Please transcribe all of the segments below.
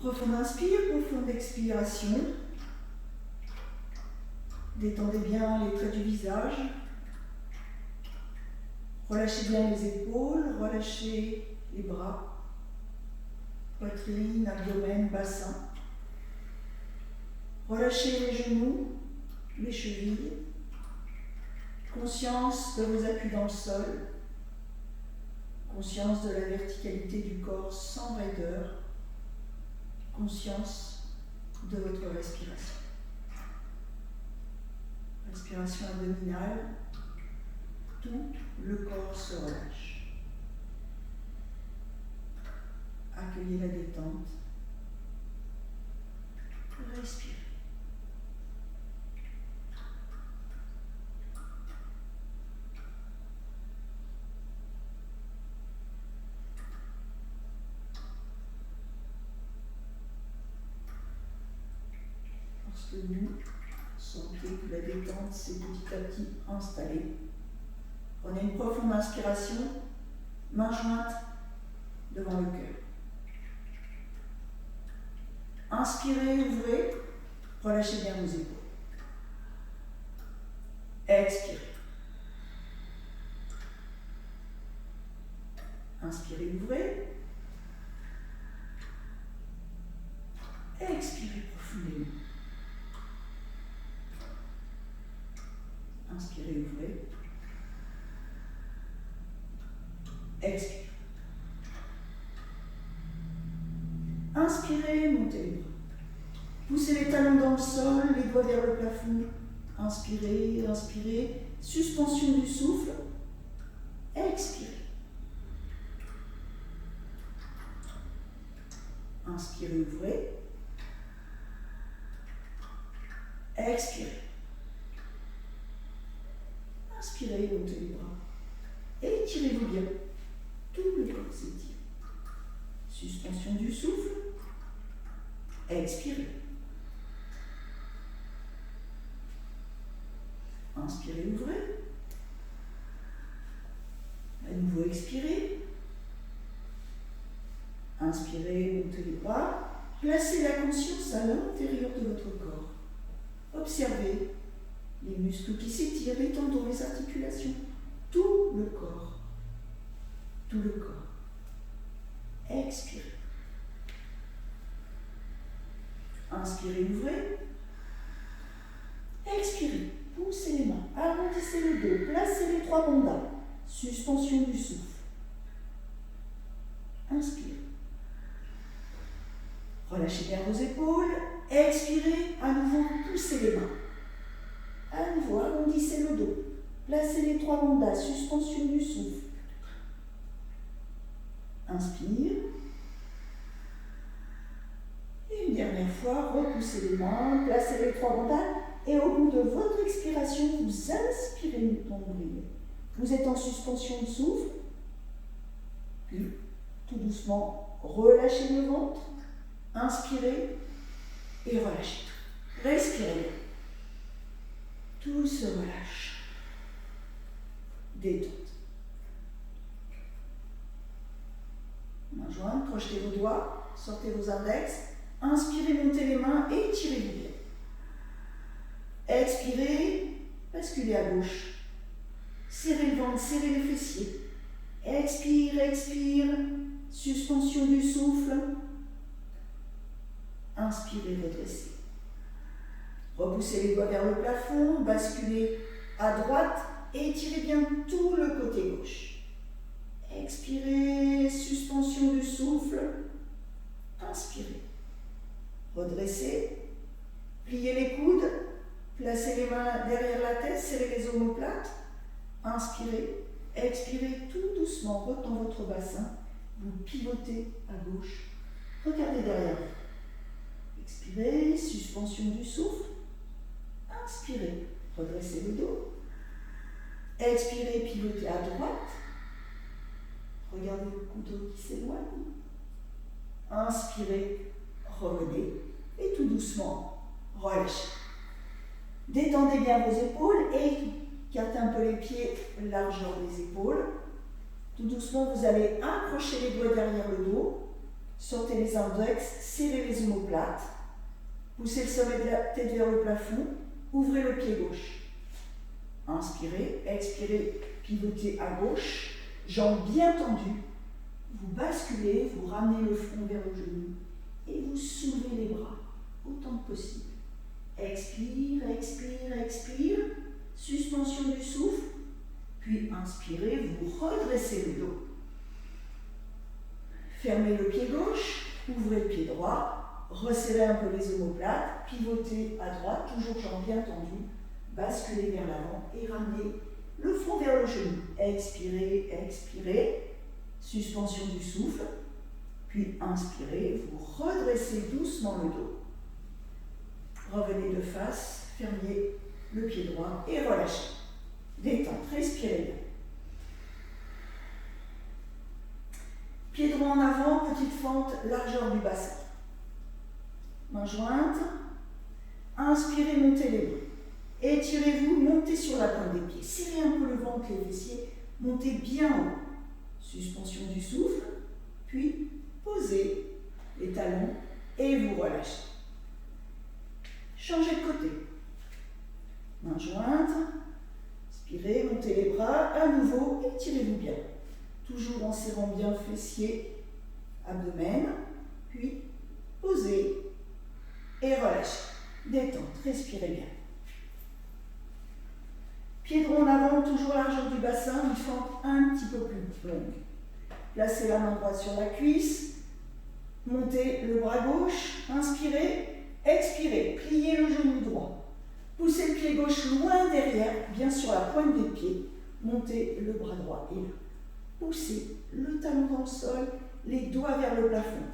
Profonde inspire, profonde expiration. Détendez bien les traits du visage. Relâchez bien les épaules, relâchez les bras, poitrine, abdomen, bassin. Relâchez les genoux, les chevilles. Conscience de vos appuis dans le sol. Conscience de la verticalité du corps sans raideur. Conscience de votre respiration. Respiration abdominale. Tout le corps se relâche. Accueillez la détente. Respirez. Lorsque vous sentez que la détente s'est petit à petit installée, prenez une profonde inspiration, main jointe devant le cœur. Inspirez, ouvrez, relâchez bien vos épaules. Expirez. Inspirez, ouvrez. Expirez profondément. Inspirez, ouvrez. Expirez. Inspirez, montez les bras. Poussez les talons dans le sol, les doigts vers le plafond. Inspirez, inspirez. Suspension du souffle. Expirez. Inspirez, ouvrez. Expirez. Inspirez, montez les bras. Et étirez-vous bien. Tout le corps s'étire. Suspension du souffle. Expirez. Inspirez, ouvrez. À nouveau, expirez. Inspirez, montez les bras. Placez la conscience à l'intérieur de votre corps. Observez les muscles qui s'étirent, les tendons, les articulations. Tout le corps. Tout le corps. Expirez. Inspirez, ouvrez. Expirez. Poussez les mains. Arrondissez le dos. Placez les trois bandas. Suspension du souffle. Inspirez. Relâchez bien vos épaules. Expirez. À nouveau, poussez les mains. À nouveau, arrondissez le dos. Placez les trois bandas. Suspension du souffle. Inspire. Et une dernière fois, repoussez les mains, placez les trois bandas et au bout de votre expiration, vous inspirez le nombril. Vous êtes en suspension de souffle. Puis, tout doucement, relâchez le ventre. Inspirez et relâchez. Respirez. Tout se relâche. Détente. Main jointe, crochetez vos doigts, sortez vos index, inspirez, montez les mains et étirez-vous bien. Expirez, basculez à gauche. Serrez le ventre, serrez les fessiers. Expire, expire, suspension du souffle. Inspirez, redressez. Repoussez les doigts vers le plafond, basculez à droite et étirez bien tout le côté gauche. Expirez, suspension du souffle. Inspirez. Redressez. Pliez les coudes. Placez les mains derrière la tête. Serrez les omoplates. Inspirez. Expirez tout doucement. Dans votre bassin. Vous pivotez à gauche. Regardez derrière vous. Expirez. Suspension du souffle. Inspirez. Redressez le dos. Expirez. Pivotez à droite. Regardez le couteau qui s'éloigne. Inspirez, revenez et tout doucement, relâchez. Détendez bien vos épaules et écartez un peu les pieds, largeur des épaules. Tout doucement, vous allez accrocher les doigts derrière le dos, Sortez les index, serrez les omoplates, poussez le sommet de la tête vers le plafond, ouvrez le pied gauche. Inspirez, expirez, pivotez à gauche, jambes bien tendues. Vous basculez, vous ramenez le front vers le genou et vous soulevez les bras autant que possible. Expire, expire, expire, suspension du souffle, puis inspirez, vous redressez le dos. Fermez le pied gauche, ouvrez le pied droit, resserrez un peu les omoplates, pivotez à droite, toujours jambes bien tendues, basculez vers l'avant et ramenez le front vers le genou. Expirez, expirez, suspension du souffle, puis inspirez, vous redressez doucement le dos. Revenez de face, fermez le pied droit et relâchez. Détente, respirez bien. Pied droit en avant, petite fente, largeur du bassin. Main jointe. Inspirez, montez les bras. Étirez-vous, montez sur la pointe des pieds. Serrez un peu le ventre, les fessiers. Montez bien haut. Suspension du souffle. Puis, posez les talons et vous relâchez. Changez de côté. Main jointe. Inspirez, montez les bras. À nouveau, étirez-vous bien. Toujours en serrant bien fessiers, abdomen. Puis, posez et relâchez. Détente, respirez bien. Pied droit en avant, toujours largeur du bassin, une fente un petit peu plus longue. Placez la main droite sur la cuisse, montez le bras gauche, inspirez, expirez, pliez le genou droit. Poussez le pied gauche loin derrière, bien sur la pointe des pieds, montez le bras droit et là. Poussez le talon dans le sol, les doigts vers le plafond.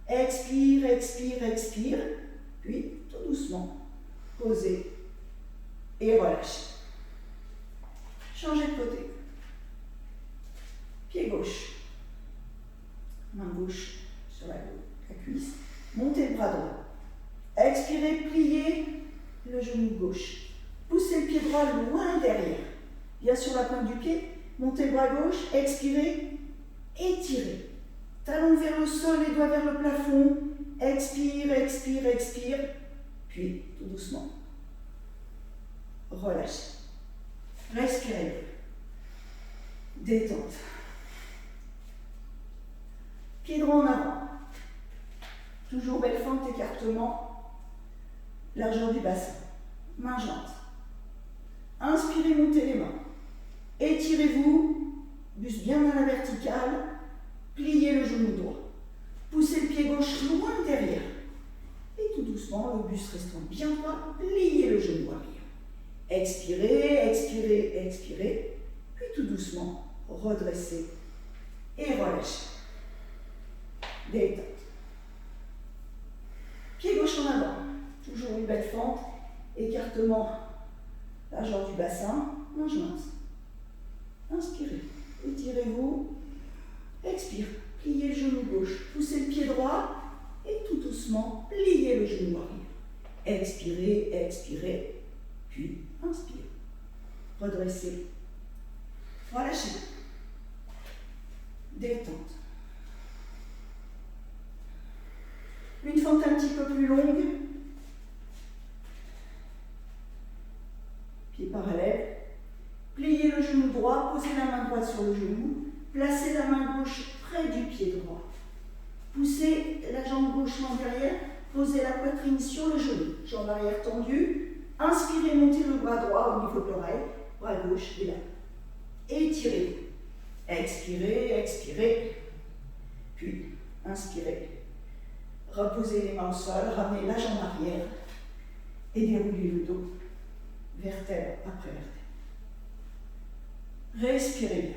Expire, expire, expire, puis tout doucement, posez et relâchez. Changez de côté. Pied gauche. Main gauche sur la cuisse. Montez le bras droit. Expirez, pliez le genou gauche. Poussez le pied droit loin derrière. Bien sur la pointe du pied. Montez le bras gauche. Expirez. Étirez. Talon vers le sol, les doigts vers le plafond. Expire, expire, expire. Puis, tout doucement, relâchez. Respirez. Détente. Pied droit en avant. Toujours belle fente, écartement. Largeur du bassin. Main jointe. Inspirez, montez les mains. Étirez-vous. Buste bien à la verticale. Pliez le genou droit. Poussez le pied gauche loin derrière. Et tout doucement, le buste restant bien droit, pliez le genou arrière. Expirez, expirez, expirez. Puis tout doucement, redressez et relâchez. Détente. Pied gauche en avant. Toujours une belle fente. Écartement, largeur du bassin. Main jointe. Inspirez. Étirez-vous. Expire. Pliez le genou gauche. Poussez le pied droit. Et tout doucement, pliez le genou arrière. Expirez, expirez. Puis, inspire. Redressez. Relâchez. Détente. Une fente un petit peu plus longue. Pied parallèle. Pliez le genou droit, posez la main droite sur le genou. Placez la main gauche près du pied droit. Poussez la jambe gauche loin derrière. Posez la poitrine sur le genou. Jambe arrière tendue. Inspirez, montez le bras droit au niveau de l'oreille. Bras gauche et là. Étirez. Expirez, expirez. Puis, inspirez. Reposez les mains au sol, ramenez la jambe arrière et déroulez le dos, vertèbre après vertèbre. Respirez bien,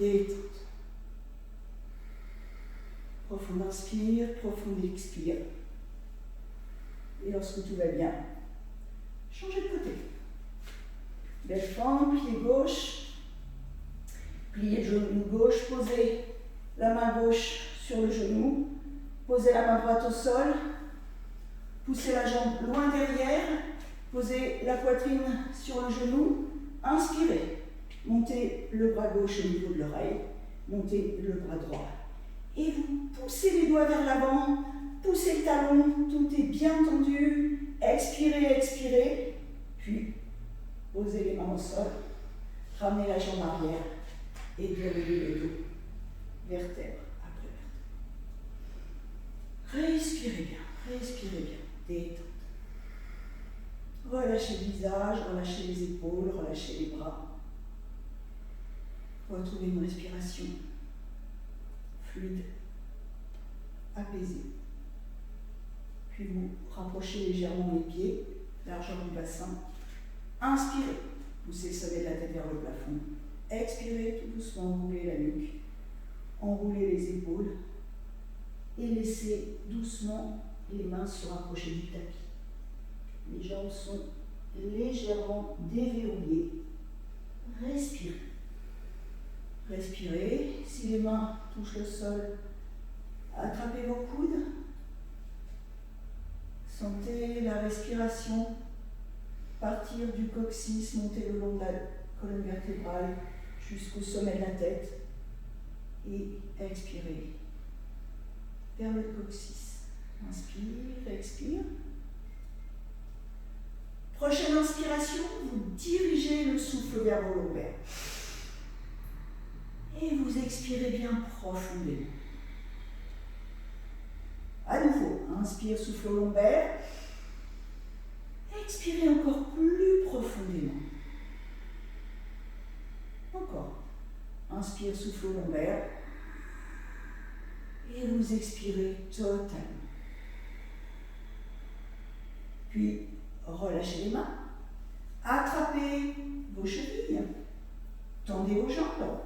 détente. Profond inspire, profond expire. Et lorsque tout va bien, changez de côté. Belle fente, pied gauche. Pliez le genou gauche, posez la main gauche sur le genou. Posez la main droite au sol, poussez la jambe loin derrière, posez la poitrine sur le genou, inspirez, montez le bras gauche au niveau de l'oreille, montez le bras droit Et vous poussez les doigts vers l'avant, poussez le talon, tout est bien tendu. Expirez, expirez. Puis, posez les mains au sol, ramenez la jambe arrière et déroulez le dos, vertèbre après vertèbre. Respirez bien, détente. Relâchez le visage, relâchez les épaules, relâchez les bras. Retrouvez une respiration fluide, apaisée. Puis vous rapprochez légèrement les pieds, largeur du bassin. Inspirez, poussez le sommet de la tête vers le plafond. Expirez tout doucement, enroulez la nuque, enroulez les épaules et laissez doucement les mains se rapprocher du tapis. Les jambes sont légèrement déverrouillées. Respirez. Respirez. Si les mains touchent le sol, attrapez vos coudes. Sentez la respiration partir du coccyx, monter le long de la colonne vertébrale jusqu'au sommet de la tête et expirez vers le coccyx. Inspire, expire. Prochaine inspiration, vous dirigez le souffle vers vos lombaires. Et vous expirez bien profondément. À nouveau, inspire, souffle au lombaire. Expirez encore plus profondément. Encore. Inspire, souffle au lombaire. Et vous expirez totalement. Puis, relâchez les mains. Attrapez vos chevilles. Tendez vos jambes.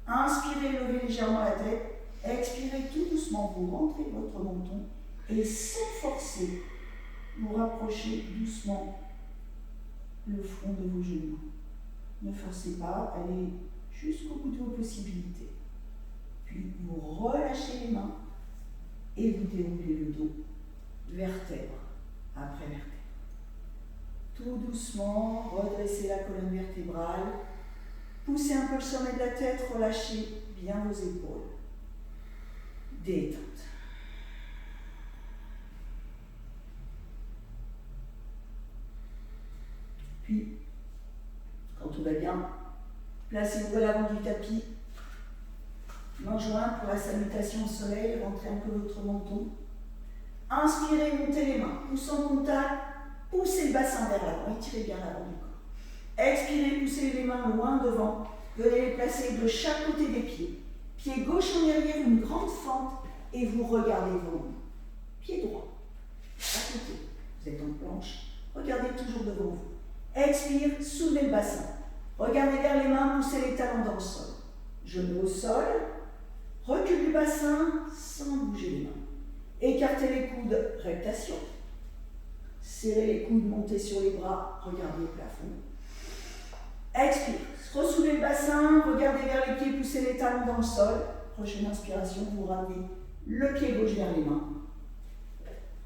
Inspirez, levez légèrement la tête. Expirez tout doucement. Vous rentrez votre menton. Et sans forcer, vous rapprochez doucement le front de vos genoux. Ne forcez pas, allez jusqu'au bout de vos possibilités. Puis vous relâchez les mains et vous déroulez le dos, vertèbre après vertèbre. Tout doucement, redressez la colonne vertébrale, poussez un peu le sommet de la tête, relâchez bien vos épaules. Détente. Puis, quand tout va bien, placez-vous à l'avant du tapis, main jointe pour la salutation au soleil, rentrez un peu votre menton. Inspirez, montez les mains, pouce en contact, poussez le bassin vers l'avant, étirez bien l'avant du corps. Expirez, poussez les mains loin devant, venez les placer de chaque côté des pieds. Pied gauche en arrière, une grande fente, et vous regardez devant vous. Pied droit, à côté, vous êtes en planche, regardez toujours devant vous. Expire, soulevez le bassin. Regardez vers les mains, poussez les talons dans le sol. Genoux au sol. Recule du bassin sans bouger les mains. Écartez les coudes, rectation. Serrez les coudes, montez sur les bras, regardez le plafond. Expire, ressoulevez le bassin, regardez vers les pieds, poussez les talons dans le sol. Prochaine inspiration, vous ramenez le pied gauche vers les mains.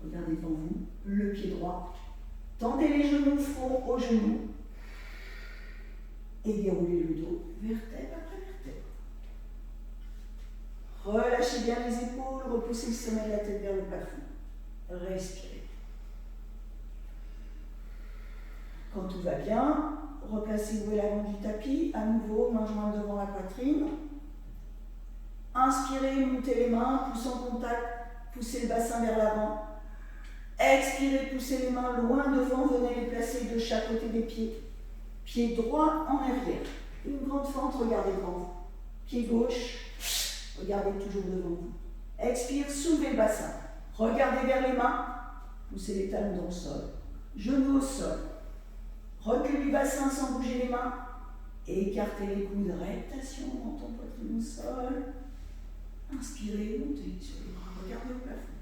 Regardez devant vous, le pied droit. Tendez les genoux, front aux genoux. Et déroulez le dos, vertèbre après vertèbre. Relâchez bien les épaules, repoussez le sommet de la tête vers le plafond. Respirez. Quand tout va bien, replacez-vous à l'avant du tapis, à nouveau, main jointe devant la poitrine. Inspirez, montez les mains, pouce en contact, poussez le bassin vers l'avant. Expirez, poussez les mains loin devant, venez les placer de chaque côté des pieds. Pied droit en arrière. Une grande fente, regardez devant vous. Pied gauche, regardez toujours devant vous. Expire, soulevez le bassin. Regardez vers les mains, poussez les talons dans le sol. Genoux au sol. Recule du bassin sans bouger les mains. Écartez les coudes, rectation, menton, poitrine au sol. Inspirez, montez sur les bras, regardez au plafond.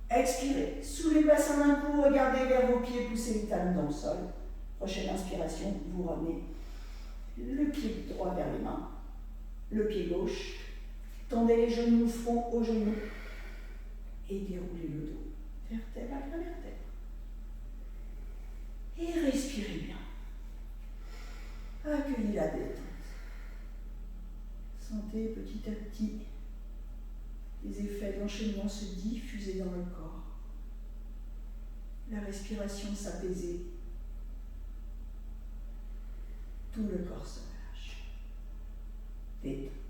Expirez, soulevez le bassin d'un coup, regardez vers vos pieds, poussez les talons dans le sol. Prochaine inspiration, vous ramenez le pied droit vers les mains, le pied gauche, tendez les genoux, front aux genoux et déroulez le dos, vertèbre après vertèbre. Et respirez bien. Accueillez la détente. Sentez petit à petit les effets de l'enchaînement se diffuser dans le corps. La respiration s'apaiser. Tout le corps se relâche. Détente.